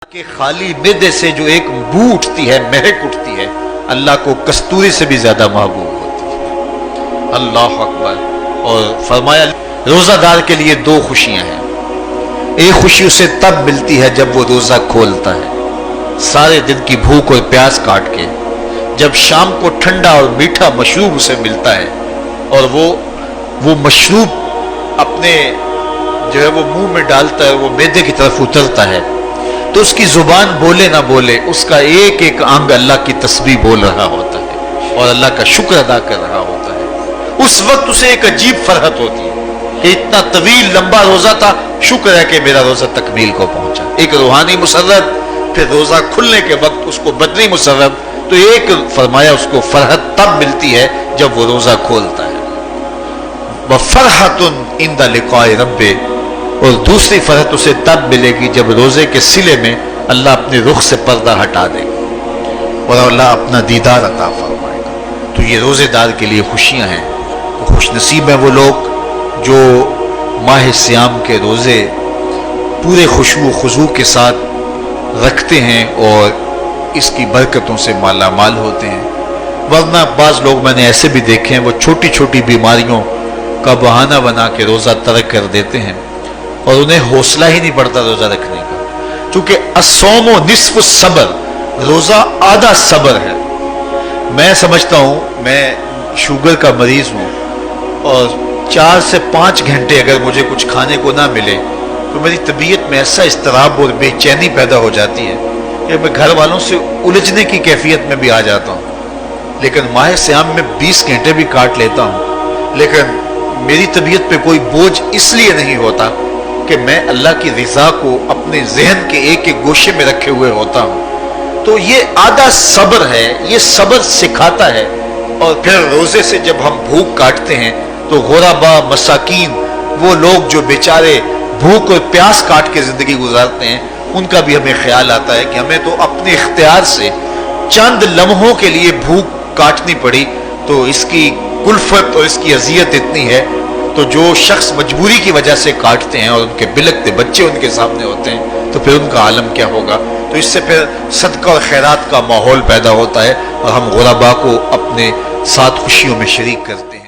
کہ خالی معدے سے جو ایک بو اٹھتی ہے، مہک اٹھتی ہے، اللہ کو کستوری سے بھی زیادہ محبوب ہوتی ہے۔ اللہ اکبر۔ اور فرمایا روزہ دار کے لیے دو خوشیاں ہیں۔ ایک خوشی اسے تب ملتی ہے جب وہ روزہ کھولتا ہے، سارے دن کی بھوک اور پیاس کاٹ کے، جب شام کو ٹھنڈا اور میٹھا مشروب اسے ملتا ہے اور وہ مشروب اپنے جو ہے وہ منہ میں ڈالتا ہے، وہ معدے کی طرف اترتا ہے، تو اس کی زبان بولے نہ بولے اس کا ایک ایک انگ اللہ کی تسبیح بول رہا ہوتا ہے اور اللہ کا شکر ادا کر رہا ہوتا ہے۔ اس وقت اسے ایک عجیب فرحت ہوتی ہے کہ اتنا طویل لمبا روزہ تھا، شکر ہے کہ میرا روزہ تکمیل کو پہنچا۔ ایک روحانی مسرت، پھر روزہ کھلنے کے وقت اس کو بدنی مسرت، تو ایک فرمایا اس کو فرحت تب ملتی ہے جب وہ روزہ کھولتا ہے۔ وَفَرْحَةٌ عِنْدَ لِقَاءِ رَبِّهِ، اور دوسری فرحت اسے تب ملے گی جب روزے کے صلے میں اللہ اپنے رخ سے پردہ ہٹا دے گا اور اللہ اپنا دیدار عطا فرمائے گا۔ تو یہ روزے دار کے لیے خوشیاں ہیں۔ تو خوش نصیب ہیں وہ لوگ جو ماہ سیام کے روزے پورے خشوع و خضوع کے ساتھ رکھتے ہیں اور اس کی برکتوں سے مالا مال ہوتے ہیں۔ ورنہ بعض لوگ میں نے ایسے بھی دیکھے ہیں، وہ چھوٹی چھوٹی بیماریوں کا بہانہ بنا کے روزہ ترک کر دیتے ہیں اور انہیں حوصلہ ہی نہیں پڑتا روزہ رکھنے کا، چونکہ الصوم نصف الصبر، روزہ آدھا صبر ہے۔ میں سمجھتا ہوں، میں شوگر کا مریض ہوں اور 4 سے 5 گھنٹے اگر مجھے کچھ کھانے کو نہ ملے تو میری طبیعت میں ایسا اضطراب اور بے چینی پیدا ہو جاتی ہے کہ میں گھر والوں سے الجھنے کی کیفیت میں بھی آ جاتا ہوں۔ لیکن ماہ سیام میں 20 گھنٹے بھی کاٹ لیتا ہوں، لیکن میری طبیعت پہ کوئی بوجھ اس لیے نہیں ہوتا کہ میں اللہ کی رضا کو اپنے ذہن کے ایک ایک گوشے میں رکھے ہوئے ہوتا ہوں۔ تو یہ آدھا صبر ہے، یہ صبر سکھاتا ہے۔ اور پھر روزے سے جب ہم بھوک کاٹتے ہیں تو غربا، مساکین، وہ لوگ جو بیچارے بھوک اور پیاس کاٹ کے زندگی گزارتے ہیں، ان کا بھی ہمیں خیال آتا ہے کہ ہمیں تو اپنے اختیار سے چند لمحوں کے لیے بھوک کاٹنی پڑی، تو اس کی کلفت اور اس کی اذیت اتنی ہے۔ تو جو شخص مجبوری کی وجہ سے کاٹتے ہیں اور ان کے بلکتے بچے ان کے سامنے ہوتے ہیں تو پھر ان کا عالم کیا ہوگا۔ تو اس سے پھر صدقہ اور خیرات کا ماحول پیدا ہوتا ہے اور ہم غربا کو اپنے ساتھ خوشیوں میں شریک کرتے ہیں۔